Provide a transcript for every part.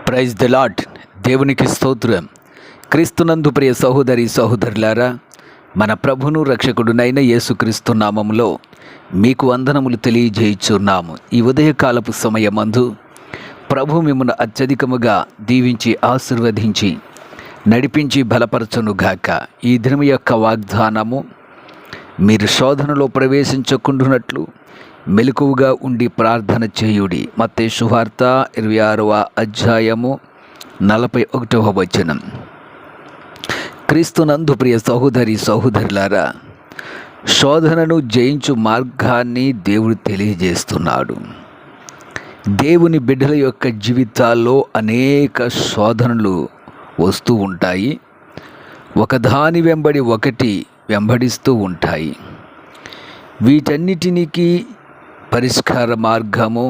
Praise the lord. దేవునికి స్తోత్రం. క్రీస్తునందు ప్రియ సహోదరి సహోదరులారా, మన ప్రభును రక్షకుడునైన యేసుక్రీస్తు నామములో మీకు వందనములు తెలియజేయుచున్నాము. ఈ ఉదయకాలపు సమయమందు ప్రభు మిమ్మల్ని అత్యధికముగా దీవించి ఆశీర్వదించి నడిపించి బలపరచునుగాక. ఈ దినము యొక్క వాగ్దానము, మీరు శోధనలో ప్రవేశించకుండునట్లు మెలకువగా ఉండి ప్రార్థన చేయుడి. మత్తయి సువార్త 26వ అధ్యాయము 41వ వచనం. క్రీస్తునందు ప్రియ సహోదరి సహోదరులారా, శోధనను జయించు మార్గాన్ని దేవుడు తెలియజేస్తున్నాడు. దేవుని బిడ్డల యొక్క జీవితాల్లో అనేక శోధనలు వస్తూ ఉంటాయి. ఒకదాని వెంబడి ఒకటి వెంబడిస్తూ ఉంటాయి. వీటన్నిటినికి పరిష్కార మార్గము,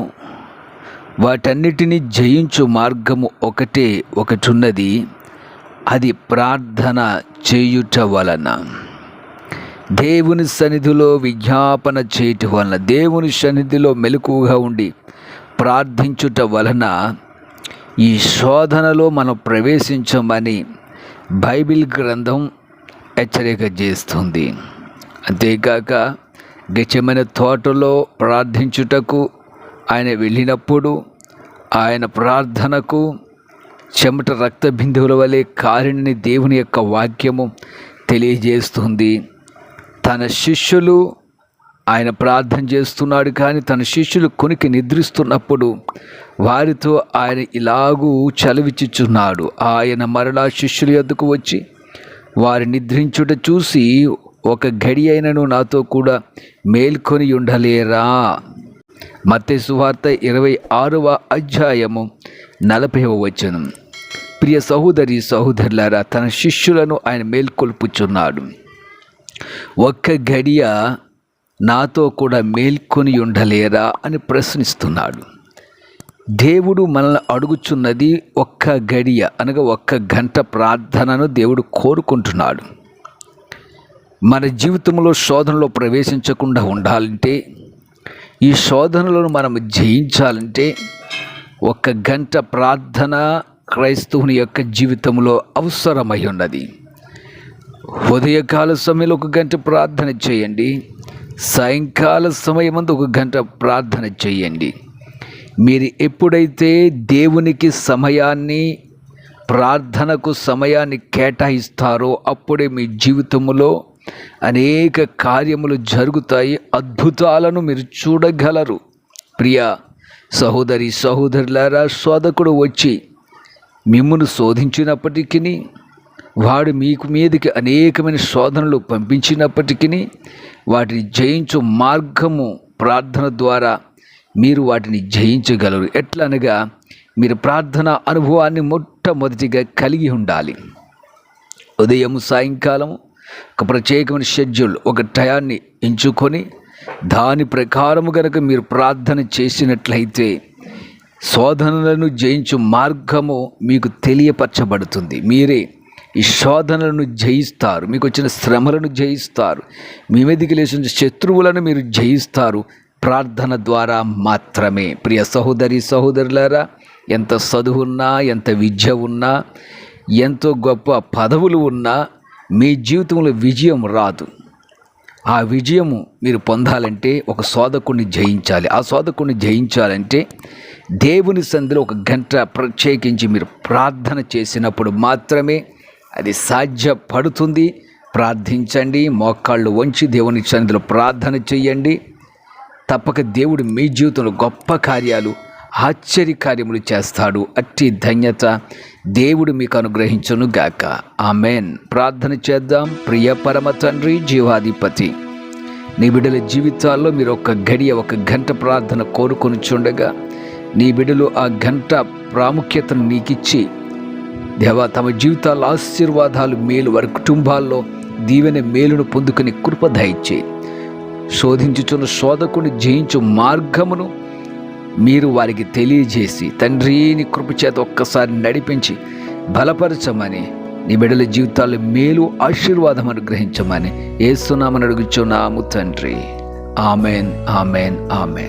వాటన్నిటిని జయించు మార్గము ఒకటి ఉన్నది. అది ప్రార్థన చేయుట వలన, దేవుని సన్నిధిలో విజ్ఞాపన చేయుట వలన, దేవుని సన్నిధిలో మెలకువగా ఉండి ప్రార్థించుట వలన ఈ శోధనలో మనం ప్రవేశించమని బైబిల్ గ్రంథం హెచ్చరిక చేస్తుంది. అంతేకాక గెత్సేమనే తోటలో ప్రార్థించుటకు ఆయన వెళ్ళినప్పుడు ఆయన ప్రార్థనకు చెమట రక్త బిందువుల వలె కారిని దేవుని యొక్క వాక్యము తెలియజేస్తుంది. తన శిష్యులు, ఆయన ప్రార్థన చేస్తున్నాడు కానీ తన శిష్యులు కొనికి నిద్రిస్తున్నప్పుడు వారితో ఆయన ఇలాగూ చలవిచ్చుచున్నాడు. ఆయన మరలా శిష్యుల యొద్దకు వచ్చి వారి నిద్రించుట చూసి, ఒక గడి అయినను నాతో కూడా మేల్కొని ఉండలేరా? మత్తయి సువార్త 26వ అధ్యాయము 40వ వచనం. ప్రియ సహోదరి సహోదరులారా, తన శిష్యులను ఆయన మేల్కొల్పుచున్నాడు. ఒక్క గడియ నాతో కూడా మేల్కొని ఉండలేరా అని ప్రశ్నిస్తున్నాడు. దేవుడు మనల్ని అడుగుచున్నది ఒక్క గడియ, అనగా ఒక్క గంట ప్రార్థనను దేవుడు కోరుకుంటున్నాడు. మన జీవితంలో శోధనలో ప్రవేశించకుండా ఉండాలంటే, ఈ శోధనలను మనం జయించాలంటే ఒక్క గంట ప్రార్థన క్రైస్తవుని యొక్క జీవితంలో అవసరమై ఉన్నది. ఉదయకాల సమయంలో 1 గంట ప్రార్థన చేయండి. సాయంకాల సమయమందు 1 గంట ప్రార్థన చేయండి. మీరు ఎప్పుడైతే దేవునికి సమయాన్ని, ప్రార్థనకు సమయాన్ని కేటాయిస్తారో అప్పుడే మీ జీవితంలో అనేక కార్యములు జరుగుతాయి. అద్భుతాలను మీరు చూడగలరు. ప్రియ సహోదరి సహోదరులారా, శోధకుడు వచ్చి మిమ్మును శోధించినప్పటికీ, వాడు మీకు మీదకి అనేకమైన శోధనలు పంపించినప్పటికీ వాటిని జయించు మార్గము ప్రార్థన ద్వారా మీరు వాటిని జయించగలరు. ఎట్లా అనగా, మీరు ప్రార్థన అనుభవాన్ని మొట్టమొదటిగా కలిగి ఉండాలి. ఉదయం సాయంకాలం ఒక ప్రత్యేకమైన షెడ్యూల్, ఒక టయాన్ని ఎంచుకొని దాని ప్రకారము కనుక మీరు ప్రార్థన చేసినట్లయితే శోధనలను జయించు మార్గము మీకు తెలియపరచబడుతుంది. మీరే ఈ శోధనలను జయిస్తారు. మీకు వచ్చిన శ్రమలను జయిస్తారు. మీ మీదకి లేచిన శత్రువులను మీరు జయిస్తారు ప్రార్థన ద్వారా మాత్రమే. ప్రియ సహోదరి సహోదరులారా, ఎంత చదువు ఉన్నా, ఎంత విద్య ఉన్నా, ఎంతో గొప్ప పదవులు ఉన్నా మీ జీవితంలో విజయం రాదు. ఆ విజయము మీరు పొందాలంటే ఒక శోధకుడిని జయించాలి. ఆ శోధకుడిని జయించాలంటే దేవుని సన్నిధిలో 1 గంట ప్రత్యేకించి మీరు ప్రార్థన చేసినప్పుడు మాత్రమే అది సాధ్యపడుతుంది. ప్రార్థించండి, మోకాళ్ళు వంచి దేవుని సన్నిధిలో ప్రార్థన చేయండి. తప్పక దేవుడు మీ జీవితంలో గొప్ప కార్యాలు, ఆశ్చర్యకార్యములు చేస్తాడు. అట్టి ధన్యత దేవుడు మీకు అనుగ్రహించును గాక. ఆమెన్. ప్రార్థన చేద్దాం. ప్రియ పరమ తండ్రి, జీవాధిపతి, నీ బిడ్డల జీవితాల్లో మీరు 1 గడియ 1 గంట ప్రార్థన కోరుకొని చూడగా నీ బిడ్డలు ఆ గంట ప్రాముఖ్యతను నీకిచ్చి దేవా, తమ జీవితాల్లో ఆశీర్వాదాలు, మేలు, వారి కుటుంబాల్లో దీవెన మేలును పొందుకుని కృప దయచే. శోధించుచున్న శోధకుని జయించు మార్గమును మీరు వారికి తెలియజేసి, తండ్రి నీ కృప చేత ఒక్కసారి నడిపించి బలపరచమని, నీ బిడ్డల జీవితాల్లో మేలు, ఆశీర్వాదం అనుగ్రహించమని యేసు నామమున అడుగుచున్నాము తండ్రి. Amen, amen, amen.